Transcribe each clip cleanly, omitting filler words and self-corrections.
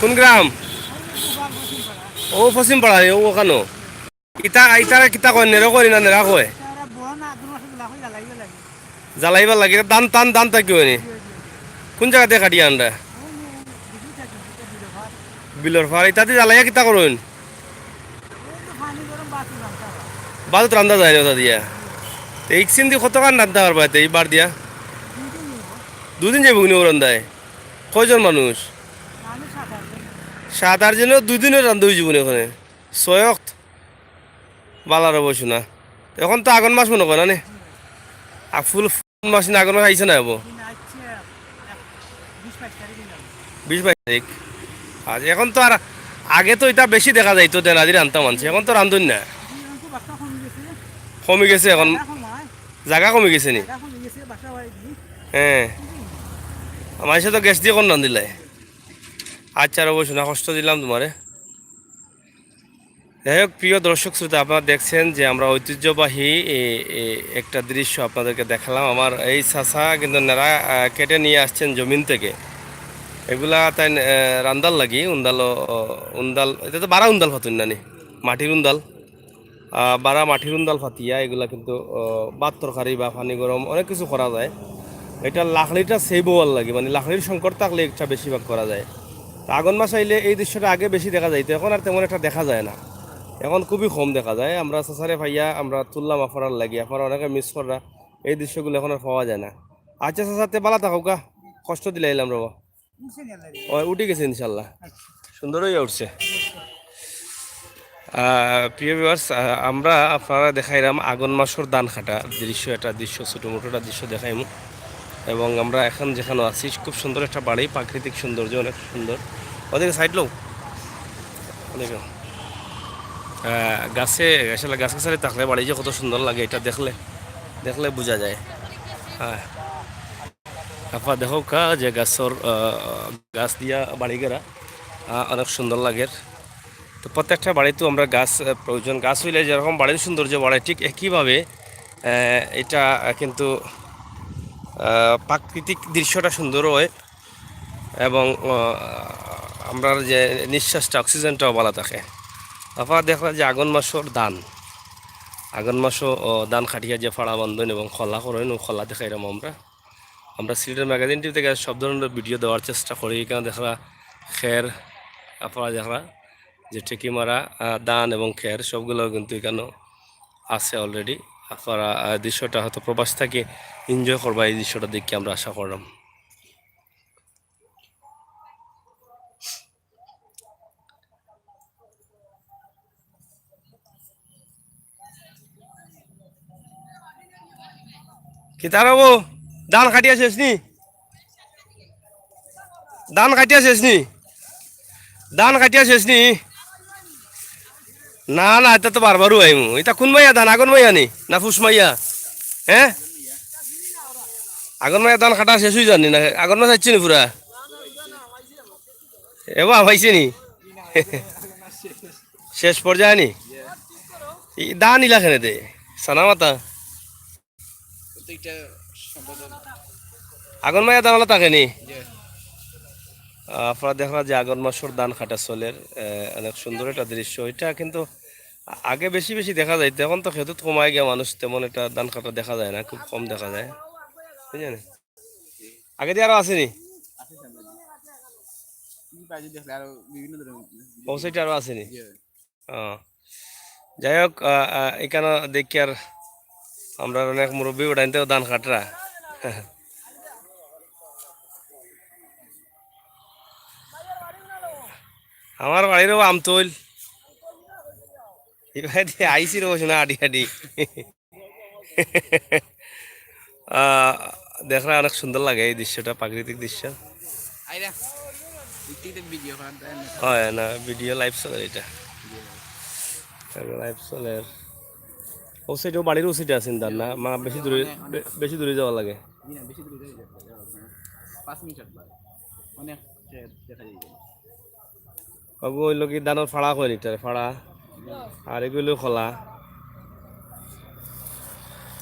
কোন গ্রাম? ও পশ্চিম পাড়া ও ওখানো ইতা ইতারা কিতা কয় নেরো করি না নেরা কয় জ্বালাইবার লাগে দান টান দান থাকিও নি কোন জায়গাতে কাটি আনরা বিলর ফার ইতাতে জ্বালাইয়া কিতা করুন বাজত রান্দা যায় না ওটা দিয়া এই সিন দিয়ে কত কান রান্ধতে পারবা এই বার দিয়া দুদিন যাবো নি রন্ধায় কয়জন মানুষ 7-8 জনের 2 দিনের রান্ধা হয়ে যাবো ওখানে 6 বালার বসু না এখন তো আগুন মাস মনে করে না ফুল মাস না আগুন মাস আইসে না হবো 20-22 তারিখ আজ এখন তো আর আগে তো এটা বেশি দেখা যাইতো দেনাদি রান্ধতা মানছে এখন তো রান্ধুন না কমে গেছে এখন জায়গা কমে গেছে নি হ্যাঁ মানুষে তো গ্যাস দিয়ে কোন রান্ধিলে আচ্ছা আর অবশ্য না কষ্ট দিলাম তোমারে যাই হোক প্রিয় দর্শক শ্রোতা আপনারা দেখছেন যে আমরা ঐতিহ্যবাহী একটা দৃশ্য আপনাদেরকে দেখালাম আমার এই চাষা কিন্তু নেড়া কেটে নিয়ে আসছেন জমিন থেকে এগুলা তাই রান্দাল লাগি উন্দাল এটা তো বারা উন্দাল ফাতুন নানি মাটির উন্দাল বারা মাটির উন্দাল ফাতিয়া এগুলা কিন্তু ভাত তরকারি বা পানি গরম অনেক কিছু করা যায় এটা লাকড়িটা সেভ হওয়ার লাগে মানে লাকড়ির সংকট থাকলে একটা বেশিরভাগ করা যায় আগুন মাস আইলে এই দৃশ্যটা আগে বেশি দেখা যাইতো এখন আর তেমন একটা দেখা যায় না এখন খুবই কম দেখা যায় আমরা চাচারে ভাইয়া আমরা তুললাম আপনার লাগি আপনারা অনেকে মিস করা এই দৃশ্যগুলো এখন আর পাওয়া যায় না আচ্ছা চাচাতে বালা থাকুক গা কষ্ট দিলে এলাম রবা উঠে গেছে ইনশাল্লাহ সুন্দর হয়ে উঠছে প্রিয় ভিউয়ার্স আমরা আপনারা দেখাইলাম আগুন মাসের ধান কাটা দৃশ্য একটা দৃশ্য ছোটো মোটোটা দৃশ্য দেখাইম এবং আমরা এখন যেখানে আছি খুব সুন্দর একটা বাড়ি প্রাকৃতিক সৌন্দর্য অনেক সুন্দর ওদিকে সাইড লোক অনেক গাছে আসলে গাছ গাছালি থাকলে বাড়ি যে কত সুন্দর লাগে এটা দেখলে দেখলে বোঝা যায় হ্যাঁ আপা দেখো কা যে গাছর গাছ দিয়া বাড়ি গেরা অনেক সুন্দর লাগে তো প্রত্যেকটা বাড়িতেও আমরা গাছ প্রয়োজন গাছ হইলে যেরকম বাড়ির সৌন্দর্য বাড়ে ঠিক একইভাবে এটা কিন্তু প্রাকৃতিক দৃশ্যটা সুন্দর হয় এবং আমরা যে নিঃশ্বাসটা অক্সিজেনটাও ভালো থাকে আপনারা দেখলাম যে আগুন মাসের আগুন মাসও ধান খাটিয়া যে ফাড়া বন্ধন এবং খলা করেন ও খলা দেখাইলাম আমরা সিলেটের ম্যাগাজিন টিভি থেকে সব ধরনের ভিডিও দেওয়ার চেষ্টা করি এখানে দেখা খের আপনারা দেখা যে টেকি মারা ধান এবং খের সবগুলো কিন্তু এখানেও আছে অলরেডি আপনারা দৃশ্যটা হয়তো প্রবাস থেকে এনজয় করবা এই দৃশ্যটা দেখে আমরা আশা করলাম কি তার হবো ধান কাটিয়া শেষ নি ধান কাটিয়া শেষ নি ধান কাটিয়া শেষ নি না না এটা তো বারবারও আইমু এটা কোন মাইয়া ধান আগুন মাইয়া নি না ফুস মাইয়া হ্যাঁ আগুন মাইয়া ধান কাটা শেষ হয়ে জানি না আগুন মাছ আসছে নি পুরা এবার পাইছে নি শেষ পর্যায়ে নি ধান ইলা খেনে দে সানা মাতা আগুন মাইয়া ধান থাকে নি আপনারা দেখা যে আগুন মাসের ধান কাটা চলের অনেক সুন্দর একটা দৃশ্য এটা কিন্তু আগে বেশি বেশি দেখা যায় এখন তো খেতে কমায় গিয়া মানুষ তেমন একটা ধান কাটা দেখা যায় না খুব কম দেখা যায় বুঝলেন আগে দিয়ে আরো আসেনি পৌঁছাইতে আরো আসেনি যাই হোক এখানে দেখি আর আমরা অনেক মুরব্বী উঠাইতেও ধান কাটরা আমার বাড়িরও আমতল আইসি রোজ না আডি আডি দেখলে অনেক সুন্দর লাগে এই দৃশ্যটা প্রাকৃতিক দৃশ্য হয় না ভিডিও লাইভ চলে এটা লাইভ চলে ও সাইডেও বাড়ির ও সাইডে আছেন দান না মা বেশি দূরে যাওয়া লাগে বাবু ওই লোক দানোর ফাড়া কয় নিটার ফাড়া আর এগুলো খোলা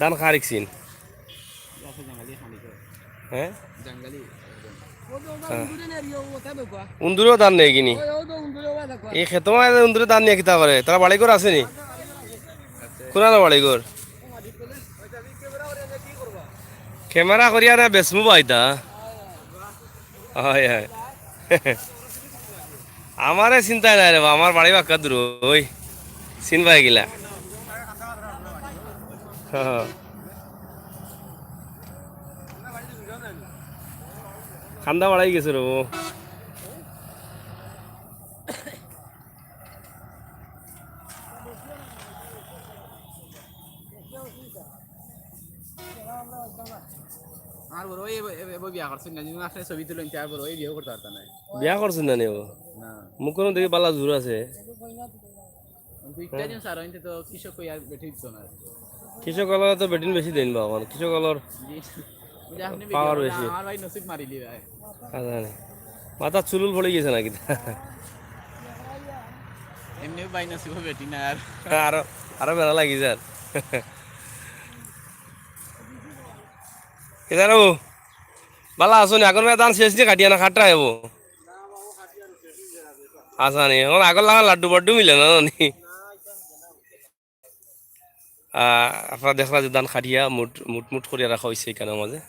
ধান খারিকছিন হ্যাঁ উন্দুরেও ধান নেই কিনি এই খেতো উন্দুরে ধান নিয়ে কিতা করে তারা বাড়ি ঘর আসেনি কোনানো বাড়ি ঘর ক্যামেরা করিয়া না বেসমু পাইতা হয় হয় আমারে চিন্তা নাই রে আমার বাড়ি বাক্কা দূর ওই চিন পাই গিলা খান্দা বাড়াই গেছে রো আর বড় ওই বিয়া করছেন না যদি আপনি ছবি তুলেন তার বড় ওই বিয়ে করতে পারতেন না বিয়া করছেন না নেব না মুখ কোনো দেখি বালা জোর আছে দুইটা দিন স্যার হইতে তো কৃষক কই আর বেঠে দিত না কৃষক কলর তো বেটিন বেশি দেন বা আমার কৃষক কলর যে আপনি পাওয়ার বেটি বেশি আমার ভাই নসিব মারিলি ভাই জানি মাথা চুলুল পড়ে গেছে নাকি এমনি ভাই নসিব বেটি না আর আরো আরো বেড়া লাগি যার এদারো বালা আসুন এখন দান শেষ দিয়ে কাটিয়া না খাটটা হবো আসা নি এখন আগর লাগা লাড্ডু বাড্ডু মিলে না নি আপনারা দেখলা যে ধান খাটিয়া মুট মুট মুট করিয়া রাখা হয়েছে এখানের মাঝে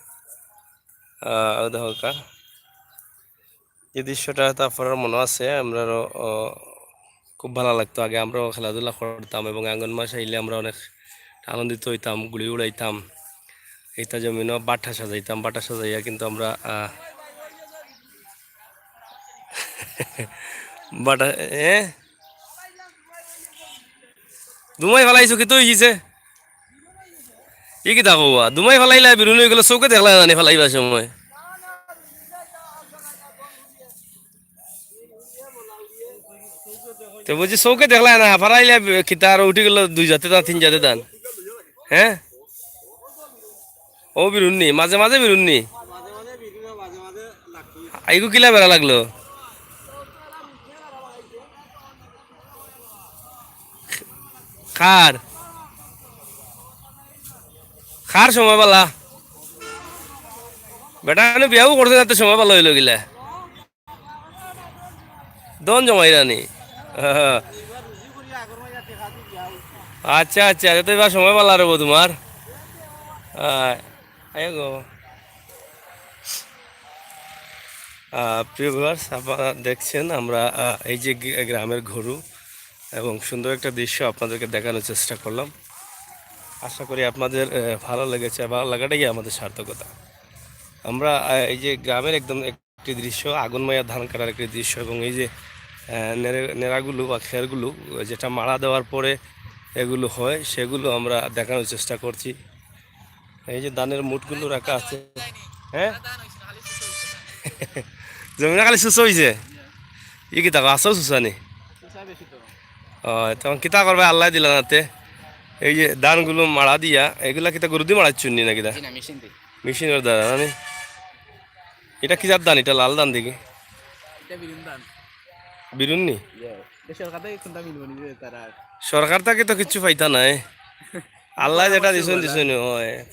দেখা এই দৃশ্যটা তারপর মনে আছে আমরাও খুব ভালো লাগতো আগে আমরাও খেলাধুলা করতাম এবং আঙ্গন মাস আইলে আমরা অনেক আনন্দিত হইতাম গুলি উড়াইতাম এইটা জমিনও বাটা সাজাইতাম বাটা সাজাইয়া কিন্তু আমরা বাটা দুমাই ফেলাইছো কি তুই গিয়েছে ই কি থাকো দুমাই ফেলাইলা বিরুন গেলে চৌকে দেখলা জানি ফেলাইবা সময় তো বুঝি চৌকে দেখলা না ফারাইলে খিতা আর উঠি গেল দুই জাতে দান তিন জাতে দান হ্যাঁ ও বিরুননি মাঝে মাঝে বিরুননি আইগু কিলা বেড়া লাগলো খার খার সময় পালা বেটা বিয়াও করছে না তো সময় পালা হইল গিলা দন জমাই রানি আচ্ছা আচ্ছা তো এবার সময় পালা রব তোমার গো প্রিয় ভিউয়ার্স আপনারা দেখছেন আমরা এই যে গ্রামের গরু এবং সুন্দর একটা দৃশ্য আপনাদেরকে দেখানোর চেষ্টা করলাম আশা করি আপনাদের ভালো লেগেছে ভালো লাগাটাই আমাদের সার্থকতা আমরা এই যে গ্রামের একদম একটি দৃশ্য আগুনমায়া ধান কাটার একটি দৃশ্য এবং এই যে নেড়াগুলো বা খেরগুলো যেটা মারা দেওয়ার পরে এগুলো হয় সেগুলো আমরা দেখানোর চেষ্টা করছি এই যে ধানের মুঠগুলো রাখা আছে হ্যাঁ জমিনা খালি সুস্থ হয়েছে ই কিতা আসো সুসানি তখন কিতা করবে আল্লাহ দিলা নাতে এই যে ধানগুলো মারা দিয়া এগুলা কিতা গরু দিয়ে মারাচ্ছুনি না কিতা মেশিনের দ্বারা মানে এটা কি যার ধান এটা লাল ধান দেখি বিরুননি সরকার থেকে তো কিছু পাইতা নাই আল্লাহ যেটা দিছেন দিছেন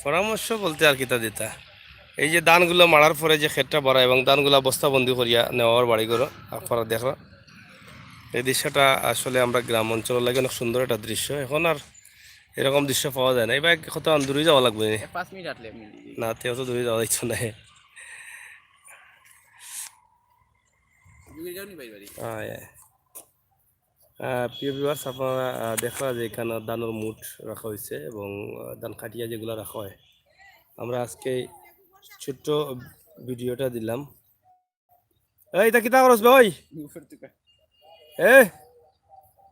পরামর্শ বলতে আর কিতা দিতা এই যে ধানগুলো মারার পরে যে ক্ষেতটা ভরা এবং ধানগুলো বস্তাবন্দি করিয়া নেওয়ার বাড়ি করো আপনারা দেখো এই দৃশ্যটা আসলে আমরা গ্রাম অঞ্চলের লাগে অনেক সুন্দর একটা দৃশ্য এখন আর এরকম দৃশ্য পাওয়া যায় না এবার কত দূরে যাওয়া লাগবে না তেও তো দূরে যাওয়া ইচ্ছা নাই প্রিয় ভিউয়ার্স আপনারা দেখা যে এখানে ধানের মুঠ রাখা হয়েছে এবং ধান কাটিয়া যেগুলো রাখা হয় আমরা আজকে ছোট্ট ভিডিওটা দিলাম এইটা কিতা করছ ভাই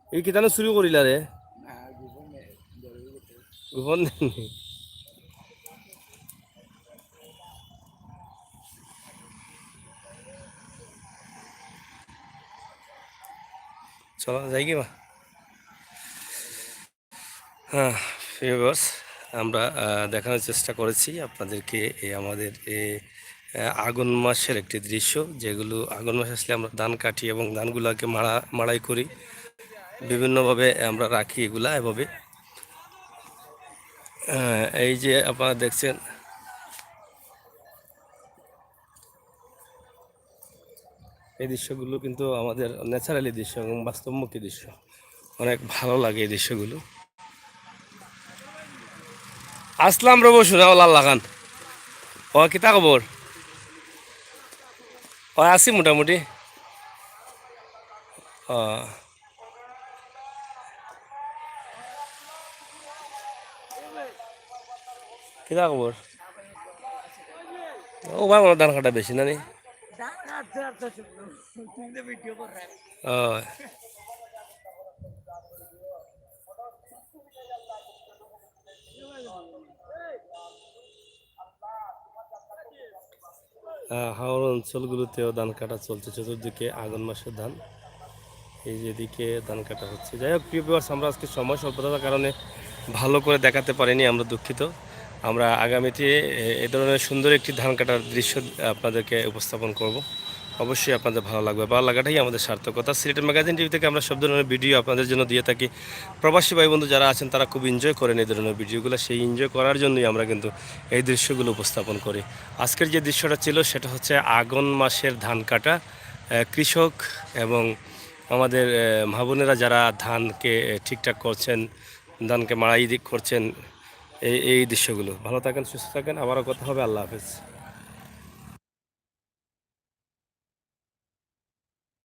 এই কিতানো শুরু করিলা রে গোপন চলো যাই কি হ্যাঁ ভিউয়ার্স আমরা দেখানোর চেষ্টা করেছি আপনাদেরকে আমাদের আগুন মাসের একটি দৃশ্য যেগুলো আগুন মাস আসলে আমরা ধান কাটি এবং ধানগুলোকে মাড়াই করি বিভিন্নভাবে আমরা রাখি এগুলা এভাবে এই যে আপনারা দেখছেন এই দৃশ্যগুলো কিন্তু আমাদের ন্যাচারালি দৃশ্য এবং বাস্তবমুখী দৃশ্য, অনেক ভালো লাগে এই দৃশ্যগুলো। আসলাম রবো শোনা লাল লাগান ও কিতা খবর? ও আছি মোটামুটি। ও কিতা খবর? ও ভাই আমার ধান কাটা বেশি না নি? ও হাওড় অঞ্চলগুলোতেও ধান কাটা চলছে, চতুর্দিকে আগুন মাসের ধান, এই যেদিকে ধান কাটা হচ্ছে। যাই হোক প্রিয় ভিউয়ার্স, আমরা আজকে সময় স্বল্পতার কারণে ভালো করে দেখাতে পারিনি, আমরা দুঃখিত। আমরা আগামীতে এ ধরনের সুন্দর একটি ধান কাটার দৃশ্য আপনাদেরকে উপস্থাপন করব। অবশ্যই আপনাদের ভালো লাগবে, ভালো লাগাটাই আমাদের সার্থকতা। সিলেটের ম্যাগাজিন টিভি থেকে আমরা সব ধরনের ভিডিও আপনাদের জন্য দিয়ে থাকি। প্রবাসী ভাই বন্ধু যারা আছেন তারা খুব এনজয় করেন এই ধরনের ভিডিওগুলো, সেই এনজয় করার জন্যই আমরা কিন্তু এই দৃশ্যগুলো উপস্থাপন করি। আজকের যে দৃশ্যটা ছিল সেটা হচ্ছে আগুন মাসের ধান কাটা, কৃষক এবং আমাদের মা বোনেরা যারা ধানকে ঠিকঠাক করছেন, ধানকে মাড়াই করছেন, এই দৃশ্যগুলো। ভালো থাকেন, সুস্থ থাকেন, আবারও কথা হবে। আল্লাহ হাফেজ।